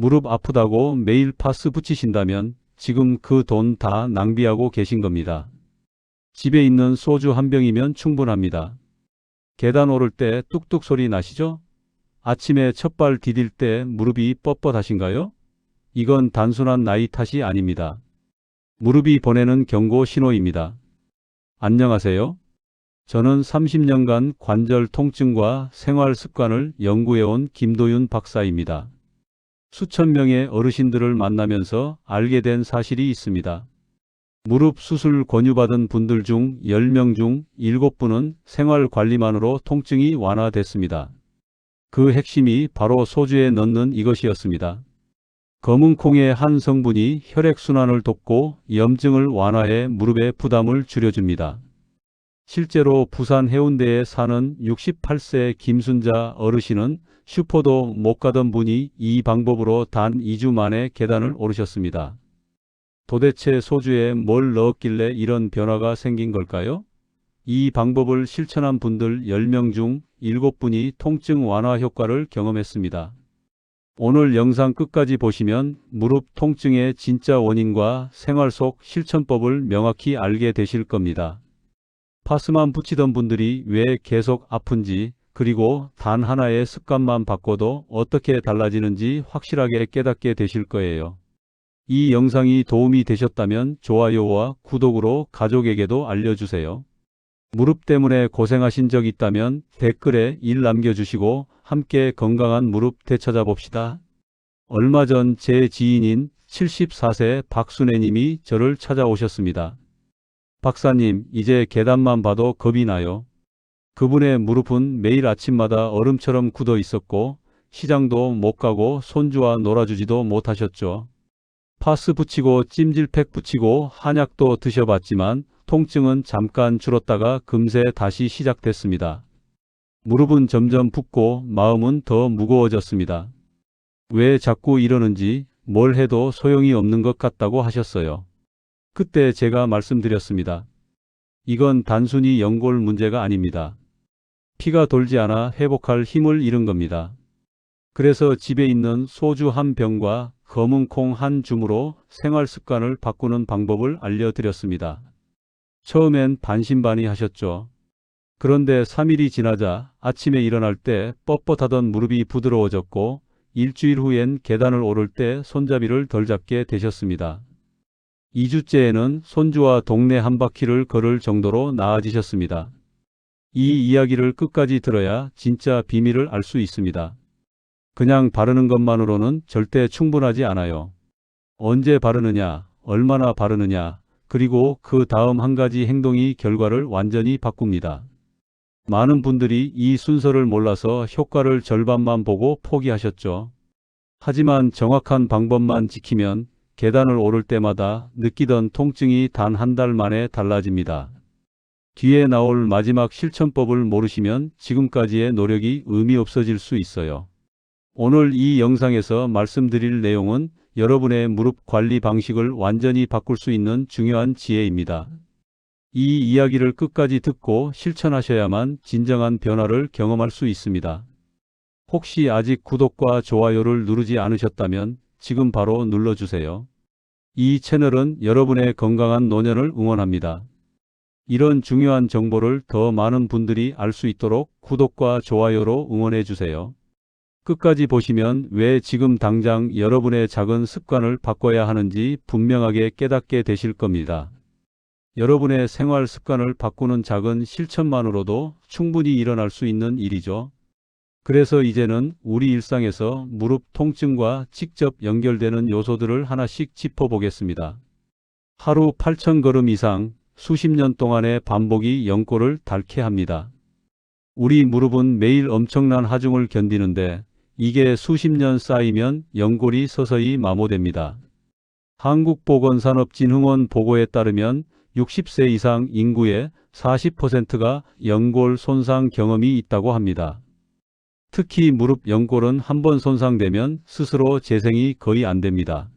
무릎 아프다고 매일 파스 붙이신다면 지금 그 돈 다 낭비하고 계신 겁니다. 집에 있는 소주 한 병이면 충분합니다. 계단 오를 때 뚝뚝 소리 나시죠? 아침에 첫발 디딜 때 무릎이 뻣뻣하신가요? 이건 단순한 나이 탓이 아닙니다. 무릎이 보내는 경고 신호입니다. 안녕하세요. 저는 30년간 관절 통증과 생활 습관을 연구해온 김도윤 박사입니다. 수천 명의 어르신들을 만나면서 알게 된 사실이 있습니다. 무릎 수술 권유받은 분들 중 10명 중 7분은 생활 관리만으로 통증이 완화됐습니다. 그 핵심이 바로 소주에 넣는 이것이었습니다. 검은 콩의 한 성분이 혈액순환을 돕고 염증을 완화해 무릎의 부담을 줄여줍니다. 실제로 부산 해운대에 사는 68세 김순자 어르신은 슈퍼도 못 가던 분이 이 방법으로 단 2주 만에 계단을 오르셨습니다. 도대체 소주에 뭘 넣었길래 이런 변화가 생긴 걸까요? 이 방법을 실천한 분들 10명 중 7분이 통증 완화 효과를 경험했습니다. 오늘 영상 끝까지 보시면 무릎 통증의 진짜 원인과 생활 속 실천법을 명확히 알게 되실 겁니다. 파스만 붙이던 분들이 왜 계속 아픈지, 그리고 단 하나의 습관만 바꿔도 어떻게 달라지는지 확실하게 깨닫게 되실 거예요. 이 영상이 도움이 되셨다면 좋아요와 구독으로 가족에게도 알려주세요. 무릎 때문에 고생하신 적 있다면 댓글에 일 남겨주시고 함께 건강한 무릎 되찾아봅시다. 얼마 전 제 지인인 74세 박순애 님이 저를 찾아오셨습니다. 박사님, 이제 계단만 봐도 겁이 나요. 그분의 무릎은 매일 아침마다 얼음처럼 굳어 있었고 시장도 못 가고 손주와 놀아주지도 못하셨죠. 파스 붙이고 찜질팩 붙이고 한약도 드셔봤지만 통증은 잠깐 줄었다가 금세 다시 시작됐습니다. 무릎은 점점 붓고 마음은 더 무거워졌습니다. 왜 자꾸 이러는지 뭘 해도 소용이 없는 것 같다고 하셨어요. 그때 제가 말씀드렸습니다. 이건 단순히 연골 문제가 아닙니다. 피가 돌지 않아 회복할 힘을 잃은 겁니다. 그래서 집에 있는 소주 한 병과 검은 콩 한 줌으로 생활 습관을 바꾸는 방법을 알려드렸습니다. 처음엔 반신반의하셨죠. 그런데 3일이 지나자 아침에 일어날 때 뻣뻣하던 무릎이 부드러워졌고 일주일 후엔 계단을 오를 때 손잡이를 덜 잡게 되셨습니다. 2주째에는 손주와 동네 한 바퀴를 걸을 정도로 나아지셨습니다. 이 이야기를 끝까지 들어야 진짜 비밀을 알 수 있습니다. 그냥 바르는 것만으로는 절대 충분하지 않아요. 언제 바르느냐, 얼마나 바르느냐, 그리고 그 다음 한 가지 행동이 결과를 완전히 바꿉니다. 많은 분들이 이 순서를 몰라서 효과를 절반만 보고 포기하셨죠. 하지만 정확한 방법만 지키면 계단을 오를 때마다 느끼던 통증이 단 한 달 만에 달라집니다. 뒤에 나올 마지막 실천법을 모르시면 지금까지의 노력이 의미 없어질 수 있어요. 오늘 이 영상에서 말씀드릴 내용은 여러분의 무릎 관리 방식을 완전히 바꿀 수 있는 중요한 지혜입니다. 이 이야기를 끝까지 듣고 실천하셔야만 진정한 변화를 경험할 수 있습니다. 혹시 아직 구독과 좋아요를 누르지 않으셨다면 지금 바로 눌러주세요. 이 채널은 여러분의 건강한 노년을 응원합니다. 이런 중요한 정보를 더 많은 분들이 알 수 있도록 구독과 좋아요로 응원해 주세요. 끝까지 보시면 왜 지금 당장 여러분의 작은 습관을 바꿔야 하는지 분명하게 깨닫게 되실 겁니다. 여러분의 생활 습관을 바꾸는 작은 실천만으로도 충분히 일어날 수 있는 일이죠. 그래서 이제는 우리 일상에서 무릎 통증과 직접 연결되는 요소들을 하나씩 짚어보겠습니다. 하루 8,000걸음 이상, 수십 년 동안의 반복이 연골을 닳게 합니다. 우리 무릎은 매일 엄청난 하중을 견디는데 이게 수십 년 쌓이면 연골이 서서히 마모됩니다. 한국보건산업진흥원 보고에 따르면 60세 이상 인구의 40%가 연골 손상 경험이 있다고 합니다. 특히 무릎 연골은 한번 손상되면 스스로 재생이 거의 안 됩니다.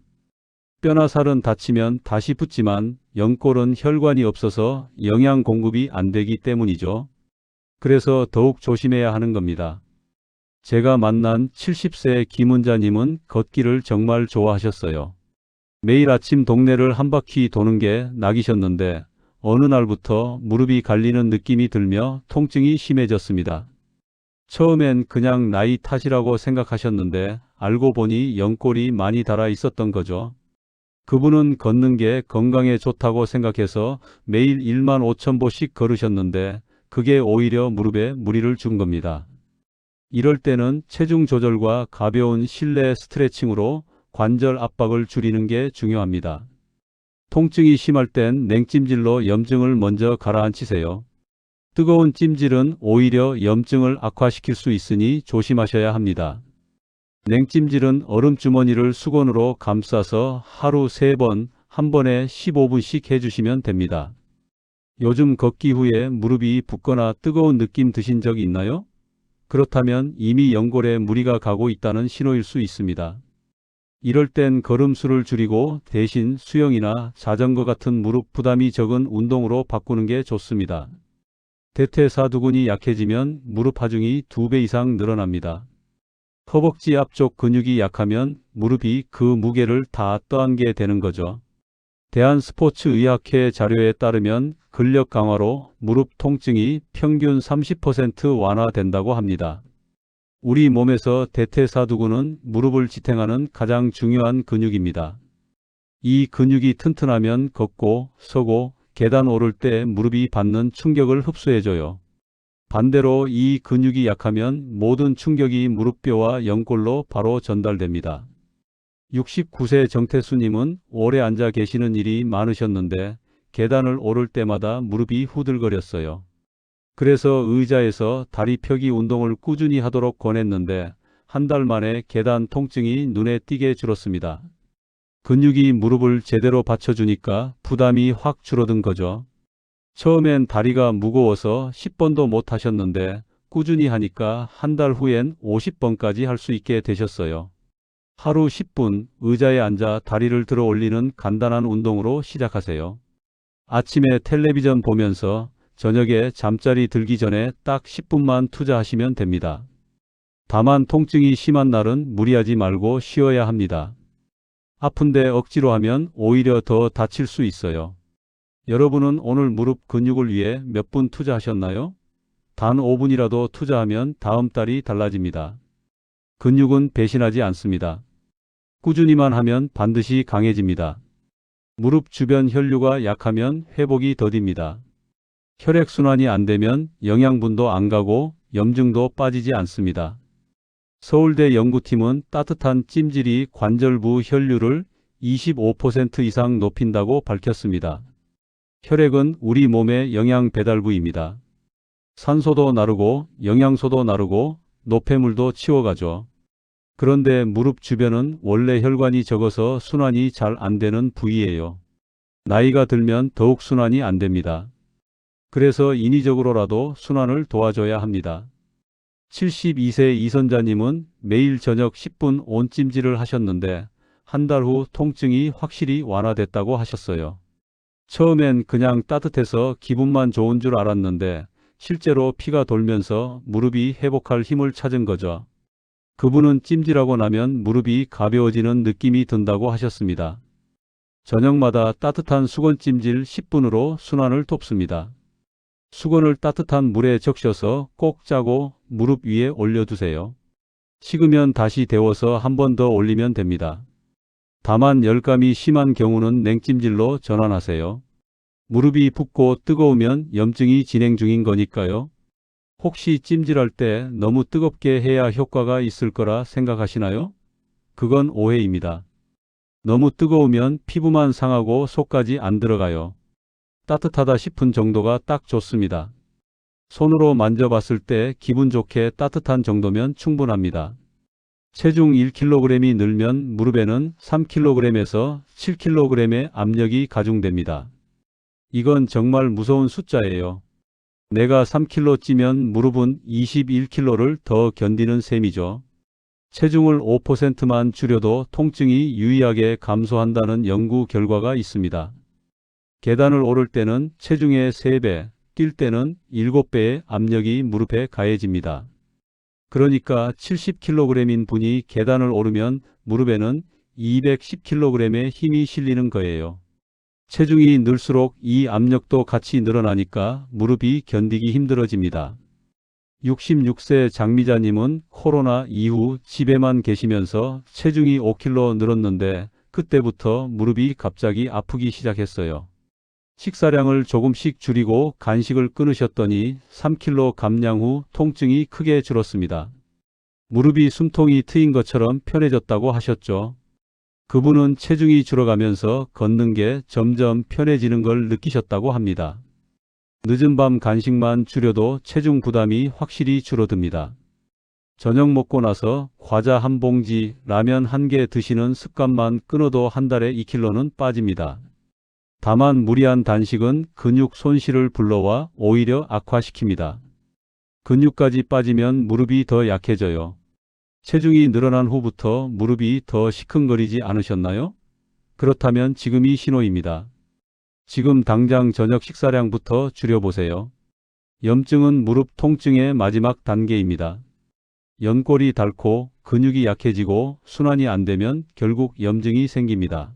뼈나 살은 다치면 다시 붙지만 연골은 혈관이 없어서 영양 공급이 안 되기 때문이죠. 그래서 더욱 조심해야 하는 겁니다. 제가 만난 70세 김은자님은 걷기를 정말 좋아하셨어요. 매일 아침 동네를 한 바퀴 도는 게 낙이셨는데 어느 날부터 무릎이 갈리는 느낌이 들며 통증이 심해졌습니다. 처음엔 그냥 나이 탓이라고 생각하셨는데 알고 보니 연골이 많이 닳아 있었던 거죠. 그분은 걷는 게 건강에 좋다고 생각해서 매일 15,000보씩 걸으셨는데 그게 오히려 무릎에 무리를 준 겁니다. 이럴 때는 체중 조절과 가벼운 실내 스트레칭으로 관절 압박을 줄이는 게 중요합니다. 통증이 심할 땐 냉찜질로 염증을 먼저 가라앉히세요. 뜨거운 찜질은 오히려 염증을 악화시킬 수 있으니 조심하셔야 합니다. 냉찜질은 얼음주머니를 수건으로 감싸서 하루 3번, 한 번에 15분씩 해주시면 됩니다. 요즘 걷기 후에 무릎이 붓거나 뜨거운 느낌 드신 적 있나요? 그렇다면 이미 연골에 무리가 가고 있다는 신호일 수 있습니다. 이럴 땐 걸음수를 줄이고 대신 수영이나 자전거 같은 무릎 부담이 적은 운동으로 바꾸는 게 좋습니다. 대퇴사두근이 약해지면 무릎 하중이 2배 이상 늘어납니다. 허벅지 앞쪽 근육이 약하면 무릎이 그 무게를 다 떠안게 되는 거죠. 대한스포츠의학회 자료에 따르면 근력 강화로 무릎 통증이 평균 30% 완화된다고 합니다. 우리 몸에서 대퇴사두근은 무릎을 지탱하는 가장 중요한 근육입니다. 이 근육이 튼튼하면 걷고 서고 계단 오를 때 무릎이 받는 충격을 흡수해줘요. 반대로 이 근육이 약하면 모든 충격이 무릎뼈와 연골로 바로 전달됩니다. 69세 정태수님은 오래 앉아 계시는 일이 많으셨는데 계단을 오를 때마다 무릎이 후들거렸어요. 그래서 의자에서 다리 펴기 운동을 꾸준히 하도록 권했는데 한 달 만에 계단 통증이 눈에 띄게 줄었습니다. 근육이 무릎을 제대로 받쳐주니까 부담이 확 줄어든 거죠. 처음엔 다리가 무거워서 10번도 못 하셨는데 꾸준히 하니까 한 달 후엔 50번까지 할 수 있게 되셨어요. 하루 10분 의자에 앉아 다리를 들어 올리는 간단한 운동으로 시작하세요. 아침에 텔레비전 보면서 저녁에 잠자리 들기 전에 딱 10분만 투자하시면 됩니다. 다만 통증이 심한 날은 무리하지 말고 쉬어야 합니다. 아픈데 억지로 하면 오히려 더 다칠 수 있어요. 여러분은 오늘 무릎 근육을 위해 몇 분 투자하셨나요? 단 5분이라도 투자하면 다음 달이 달라집니다. 근육은 배신하지 않습니다. 꾸준히만 하면 반드시 강해집니다. 무릎 주변 혈류가 약하면 회복이 더딥니다. 혈액순환이 안 되면 영양분도 안 가고 염증도 빠지지 않습니다. 서울대 연구팀은 따뜻한 찜질이 관절부 혈류를 25% 이상 높인다고 밝혔습니다. 혈액은 우리 몸의 영양 배달부입니다. 산소도 나르고 영양소도 나르고 노폐물도 치워가죠. 그런데 무릎 주변은 원래 혈관이 적어서 순환이 잘 안 되는 부위예요. 나이가 들면 더욱 순환이 안 됩니다. 그래서 인위적으로라도 순환을 도와줘야 합니다. 72세 이선자님은 매일 저녁 10분 온찜질을 하셨는데 한 달 후 통증이 확실히 완화됐다고 하셨어요. 처음엔 그냥 따뜻해서 기분만 좋은 줄 알았는데 실제로 피가 돌면서 무릎이 회복할 힘을 찾은 거죠. 그분은 찜질하고 나면 무릎이 가벼워지는 느낌이 든다고 하셨습니다. 저녁마다 따뜻한 수건 찜질 10분으로 순환을 돕습니다. 수건을 따뜻한 물에 적셔서 꼭 짜고 무릎 위에 올려두세요. 식으면 다시 데워서 한 번 더 올리면 됩니다. 다만 열감이 심한 경우는 냉찜질로 전환하세요. 무릎이 붓고 뜨거우면 염증이 진행 중인 거니까요. 혹시 찜질할 때 너무 뜨겁게 해야 효과가 있을 거라 생각하시나요? 그건 오해입니다. 너무 뜨거우면 피부만 상하고 속까지 안 들어가요. 따뜻하다 싶은 정도가 딱 좋습니다. 손으로 만져봤을 때 기분 좋게 따뜻한 정도면 충분합니다. 체중 1kg이 늘면 무릎에는 3kg에서 7kg의 압력이 가중됩니다. 이건 정말 무서운 숫자예요. 내가 3kg 찌면 무릎은 21kg를 더 견디는 셈이죠. 체중을 5%만 줄여도 통증이 유의하게 감소한다는 연구 결과가 있습니다. 계단을 오를 때는 체중의 3배, 뛸 때는 7배의 압력이 무릎에 가해집니다. 그러니까 70kg인 분이 계단을 오르면 무릎에는 210kg의 힘이 실리는 거예요. 체중이 늘수록 이 압력도 같이 늘어나니까 무릎이 견디기 힘들어집니다. 66세 장미자님은 코로나 이후 집에만 계시면서 체중이 5kg 늘었는데 그때부터 무릎이 갑자기 아프기 시작했어요. 식사량을 조금씩 줄이고 간식을 끊으셨더니 3kg 감량 후 통증이 크게 줄었습니다. 무릎이 숨통이 트인 것처럼 편해졌다고 하셨죠. 그분은 체중이 줄어가면서 걷는 게 점점 편해지는 걸 느끼셨다고 합니다. 늦은 밤 간식만 줄여도 체중 부담이 확실히 줄어듭니다. 저녁 먹고 나서 과자 한 봉지, 라면 한 개 드시는 습관만 끊어도 한 달에 2kg는 빠집니다. 다만 무리한 단식은 근육 손실을 불러와 오히려 악화시킵니다. 근육까지 빠지면 무릎이 더 약해져요. 체중이 늘어난 후부터 무릎이 더 시큰거리지 않으셨나요? 그렇다면 지금이 신호입니다. 지금 당장 저녁 식사량부터 줄여보세요. 염증은 무릎 통증의 마지막 단계입니다. 연골이 닳고 근육이 약해지고 순환이 안 되면 결국 염증이 생깁니다.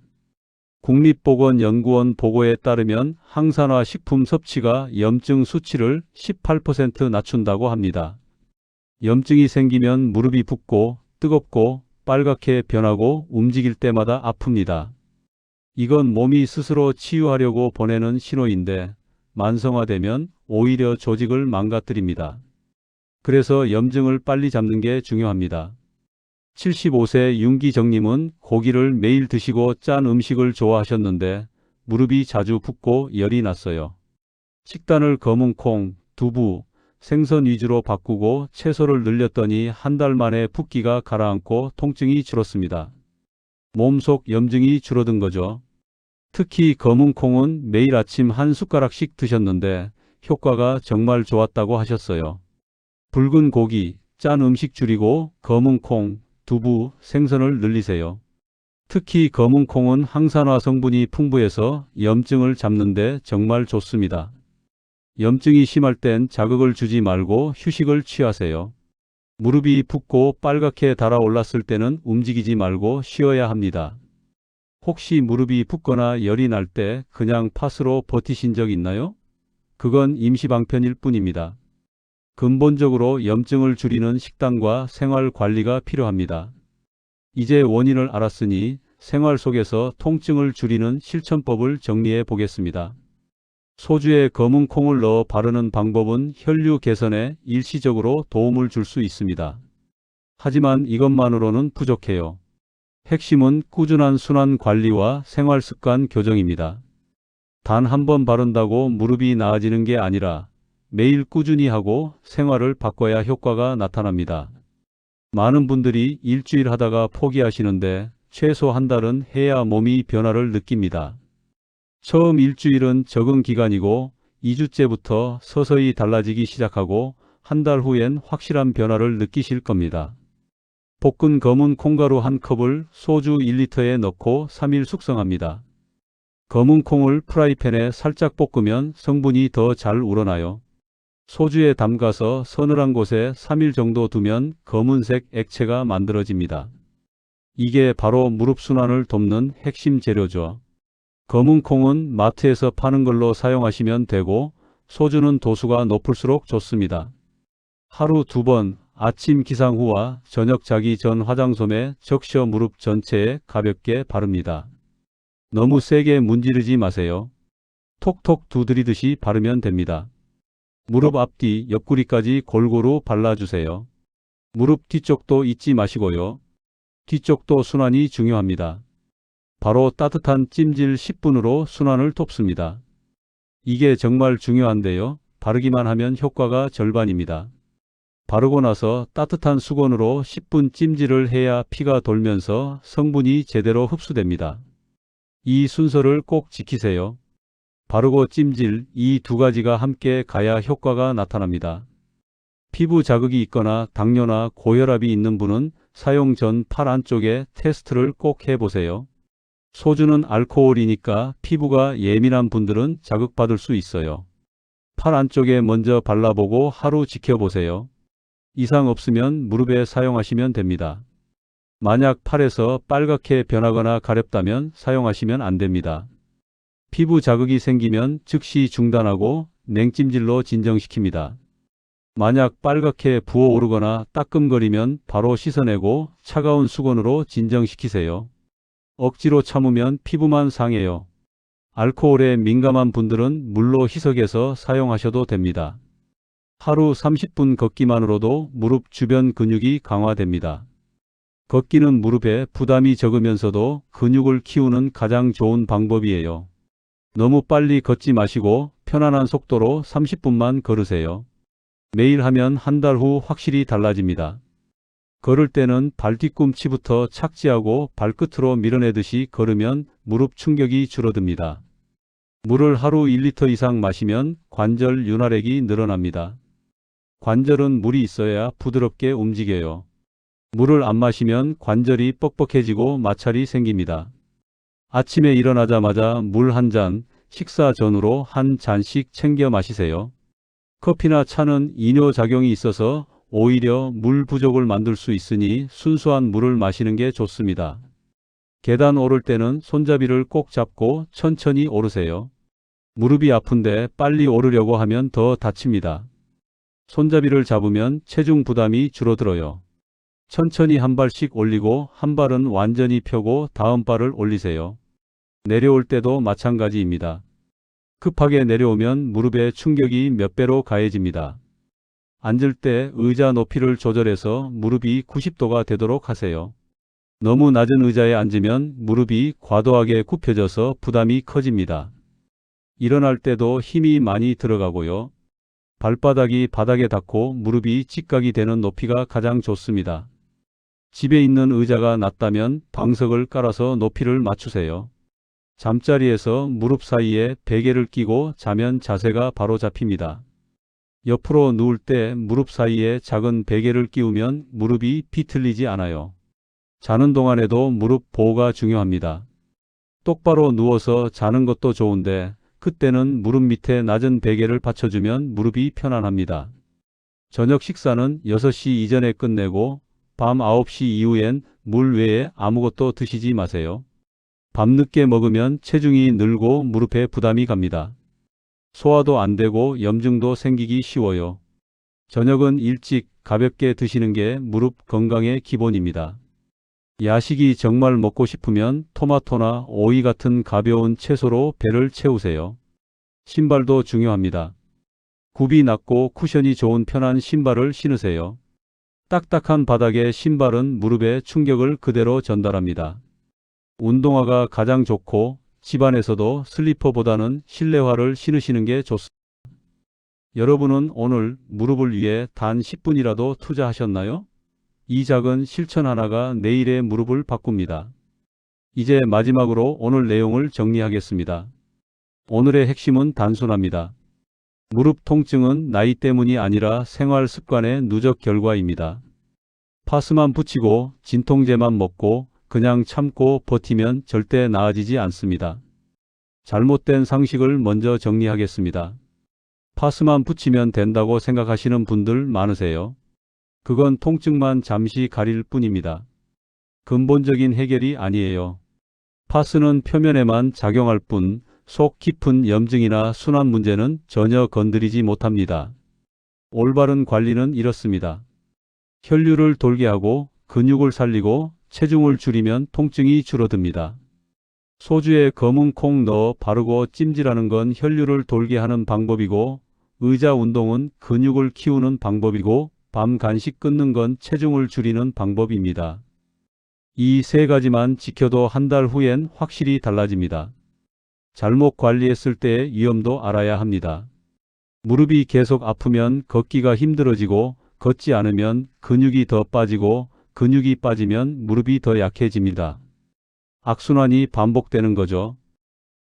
국립보건연구원 보고에 따르면 항산화 식품 섭취가 염증 수치를 18% 낮춘다고 합니다. 염증이 생기면 무릎이 붓고 뜨겁고 빨갛게 변하고 움직일 때마다 아픕니다. 이건 몸이 스스로 치유하려고 보내는 신호인데 만성화되면 오히려 조직을 망가뜨립니다. 그래서 염증을 빨리 잡는 게 중요합니다. 75세 윤기정님은 고기를 매일 드시고 짠 음식을 좋아하셨는데 무릎이 자주 붓고 열이 났어요. 식단을 검은 콩, 두부, 생선 위주로 바꾸고 채소를 늘렸더니 한 달 만에 붓기가 가라앉고 통증이 줄었습니다. 몸속 염증이 줄어든 거죠. 특히 검은 콩은 매일 아침 한 숟가락씩 드셨는데 효과가 정말 좋았다고 하셨어요. 붉은 고기, 짠 음식 줄이고 검은 콩, 두부, 생선을 늘리세요. 특히 검은 콩은 항산화 성분이 풍부해서 염증을 잡는데 정말 좋습니다. 염증이 심할 땐 자극을 주지 말고 휴식을 취하세요. 무릎이 붓고 빨갛게 달아올랐을 때는 움직이지 말고 쉬어야 합니다. 혹시 무릎이 붓거나 열이 날 때 그냥 팥으로 버티신 적 있나요? 그건 임시방편일 뿐입니다. 근본적으로 염증을 줄이는 식단과 생활 관리가 필요합니다. 이제 원인을 알았으니 생활 속에서 통증을 줄이는 실천법을 정리해 보겠습니다. 소주에 검은 콩을 넣어 바르는 방법은 혈류 개선에 일시적으로 도움을 줄 수 있습니다. 하지만 이것만으로는 부족해요. 핵심은 꾸준한 순환 관리와 생활 습관 교정입니다. 단 한 번 바른다고 무릎이 나아지는 게 아니라 매일 꾸준히 하고 생활을 바꿔야 효과가 나타납니다. 많은 분들이 일주일 하다가 포기하시는데 최소 한 달은 해야 몸이 변화를 느낍니다. 처음 일주일은 적응 기간이고 2주째부터 서서히 달라지기 시작하고 한 달 후엔 확실한 변화를 느끼실 겁니다. 볶은 검은 콩가루 한 컵을 소주 1리터에 넣고 3일 숙성합니다. 검은 콩을 프라이팬에 살짝 볶으면 성분이 더 잘 우러나요. 소주에 담가서 서늘한 곳에 3일 정도 두면 검은색 액체가 만들어집니다. 이게 바로 무릎 순환을 돕는 핵심 재료죠. 검은 콩은 마트에서 파는 걸로 사용하시면 되고 소주는 도수가 높을수록 좋습니다. 하루 2번 아침 기상 후와 저녁 자기 전 화장솜에 적셔 무릎 전체에 가볍게 바릅니다. 너무 세게 문지르지 마세요. 톡톡 두드리듯이 바르면 됩니다. 무릎 앞뒤 옆구리까지 골고루 발라주세요. 무릎 뒤쪽도 잊지 마시고요. 뒤쪽도 순환이 중요합니다. 바로 따뜻한 찜질 10분으로 순환을 돕습니다. 이게 정말 중요한데요. 바르기만 하면 효과가 절반입니다. 바르고 나서 따뜻한 수건으로 10분 찜질을 해야 피가 돌면서 성분이 제대로 흡수됩니다. 이 순서를 꼭 지키세요. 바르고 찜질 이 두 가지가 함께 가야 효과가 나타납니다. 피부 자극이 있거나 당뇨나 고혈압이 있는 분은 사용 전 팔 안쪽에 테스트를 꼭 해보세요. 소주는 알코올이니까 피부가 예민한 분들은 자극받을 수 있어요. 팔 안쪽에 먼저 발라보고 하루 지켜보세요. 이상 없으면 무릎에 사용하시면 됩니다. 만약 팔에서 빨갛게 변하거나 가렵다면 사용하시면 안 됩니다. 피부 자극이 생기면 즉시 중단하고 냉찜질로 진정시킵니다. 만약 빨갛게 부어오르거나 따끔거리면 바로 씻어내고 차가운 수건으로 진정시키세요. 억지로 참으면 피부만 상해요. 알코올에 민감한 분들은 물로 희석해서 사용하셔도 됩니다. 하루 30분 걷기만으로도 무릎 주변 근육이 강화됩니다. 걷기는 무릎에 부담이 적으면서도 근육을 키우는 가장 좋은 방법이에요. 너무 빨리 걷지 마시고 편안한 속도로 30분만 걸으세요. 매일 하면 한 달 후 확실히 달라집니다. 걸을 때는 발뒤꿈치부터 착지하고 발끝으로 밀어내듯이 걸으면 무릎 충격이 줄어듭니다. 물을 하루 1리터 이상 마시면 관절 윤활액이 늘어납니다. 관절은 물이 있어야 부드럽게 움직여요. 물을 안 마시면 관절이 뻑뻑해지고 마찰이 생깁니다. 아침에 일어나자마자 물 한 잔, 식사 전후로 한 잔씩 챙겨 마시세요. 커피나 차는 이뇨작용이 있어서 오히려 물 부족을 만들 수 있으니 순수한 물을 마시는 게 좋습니다. 계단 오를 때는 손잡이를 꼭 잡고 천천히 오르세요. 무릎이 아픈데 빨리 오르려고 하면 더 다칩니다. 손잡이를 잡으면 체중 부담이 줄어들어요. 천천히 한 발씩 올리고 한 발은 완전히 펴고 다음 발을 올리세요. 내려올 때도 마찬가지입니다. 급하게 내려오면 무릎에 충격이 몇 배로 가해집니다. 앉을 때 의자 높이를 조절해서 무릎이 90도가 되도록 하세요. 너무 낮은 의자에 앉으면 무릎이 과도하게 굽혀져서 부담이 커집니다. 일어날 때도 힘이 많이 들어가고요. 발바닥이 바닥에 닿고 무릎이 직각이 되는 높이가 가장 좋습니다. 집에 있는 의자가 낮다면 방석을 깔아서 높이를 맞추세요. 잠자리에서 무릎 사이에 베개를 끼고 자면 자세가 바로 잡힙니다. 옆으로 누울 때 무릎 사이에 작은 베개를 끼우면 무릎이 비틀리지 않아요. 자는 동안에도 무릎 보호가 중요합니다. 똑바로 누워서 자는 것도 좋은데 그때는 무릎 밑에 낮은 베개를 받쳐주면 무릎이 편안합니다. 저녁 식사는 6시 이전에 끝내고 밤 9시 이후엔 물 외에 아무것도 드시지 마세요. 밤늦게 먹으면 체중이 늘고 무릎에 부담이 갑니다. 소화도 안 되고 염증도 생기기 쉬워요. 저녁은 일찍 가볍게 드시는 게 무릎 건강의 기본입니다. 야식이 정말 먹고 싶으면 토마토나 오이 같은 가벼운 채소로 배를 채우세요. 신발도 중요합니다. 굽이 낮고 쿠션이 좋은 편한 신발을 신으세요. 딱딱한 바닥의 신발은 무릎에 충격을 그대로 전달합니다. 운동화가 가장 좋고 집안에서도 슬리퍼보다는 실내화를 신으시는 게 좋습니다. 여러분은 오늘 무릎을 위해 단 10분이라도 투자하셨나요? 이 작은 실천 하나가 내일의 무릎을 바꿉니다. 이제 마지막으로 오늘 내용을 정리하겠습니다. 오늘의 핵심은 단순합니다. 무릎 통증은 나이 때문이 아니라 생활 습관의 누적 결과입니다. 파스만 붙이고 진통제만 먹고 그냥 참고 버티면 절대 나아지지 않습니다. 잘못된 상식을 먼저 정리하겠습니다. 파스만 붙이면 된다고 생각하시는 분들 많으세요. 그건 통증만 잠시 가릴 뿐입니다. 근본적인 해결이 아니에요. 파스는 표면에만 작용할 뿐 속 깊은 염증이나 순환 문제는 전혀 건드리지 못합니다. 올바른 관리는 이렇습니다. 혈류를 돌게 하고 근육을 살리고 체중을 줄이면 통증이 줄어듭니다. 소주에 검은 콩 넣어 바르고 찜질하는 건 혈류를 돌게 하는 방법이고 의자 운동은 근육을 키우는 방법이고 밤 간식 끊는 건 체중을 줄이는 방법입니다. 이 세 가지만 지켜도 한 달 후엔 확실히 달라집니다. 잘못 관리했을 때의 위험도 알아야 합니다. 무릎이 계속 아프면 걷기가 힘들어지고 걷지 않으면 근육이 더 빠지고 근육이 빠지면 무릎이 더 약해집니다. 악순환이 반복되는 거죠.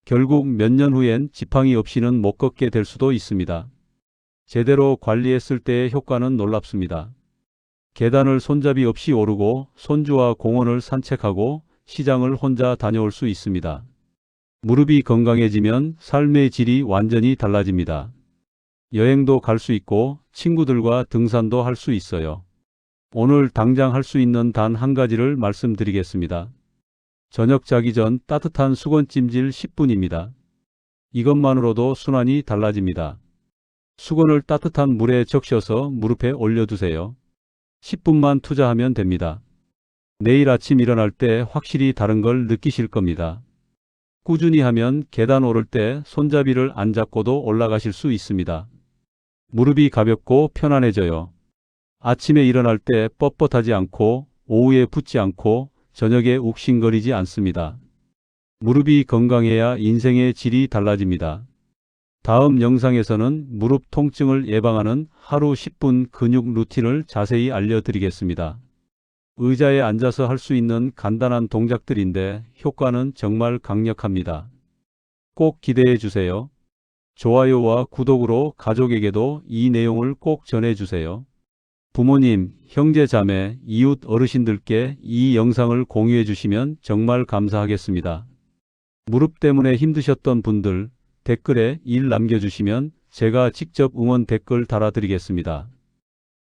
결국 몇 년 후엔 지팡이 없이는 못 걷게 될 수도 있습니다. 제대로 관리했을 때의 효과는 놀랍습니다. 계단을 손잡이 없이 오르고 손주와 공원을 산책하고 시장을 혼자 다녀올 수 있습니다. 무릎이 건강해지면 삶의 질이 완전히 달라집니다. 여행도 갈 수 있고 친구들과 등산도 할 수 있어요. 오늘 당장 할 수 있는 단 한 가지를 말씀드리겠습니다. 저녁 자기 전 따뜻한 수건찜질 10분입니다. 이것만으로도 순환이 달라집니다. 수건을 따뜻한 물에 적셔서 무릎에 올려두세요. 10분만 투자하면 됩니다. 내일 아침 일어날 때 확실히 다른 걸 느끼실 겁니다. 꾸준히 하면 계단 오를 때 손잡이를 안 잡고도 올라가실 수 있습니다. 무릎이 가볍고 편안해져요. 아침에 일어날 때 뻣뻣하지 않고 오후에 붓지 않고 저녁에 욱신거리지 않습니다. 무릎이 건강해야 인생의 질이 달라집니다. 다음 영상에서는 무릎 통증을 예방하는 하루 10분 근육 루틴을 자세히 알려드리겠습니다. 의자에 앉아서 할 수 있는 간단한 동작들인데 효과는 정말 강력합니다. 꼭 기대해 주세요. 좋아요와 구독으로 가족에게도 이 내용을 꼭 전해주세요. 부모님, 형제, 자매, 이웃 어르신들께 이 영상을 공유해 주시면 정말 감사하겠습니다. 무릎 때문에 힘드셨던 분들 댓글에 일 남겨주시면 제가 직접 응원 댓글 달아드리겠습니다.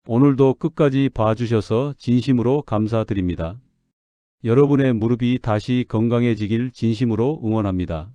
오늘도 끝까지 봐주셔서 진심으로 감사드립니다. 여러분의 무릎이 다시 건강해지길 진심으로 응원합니다.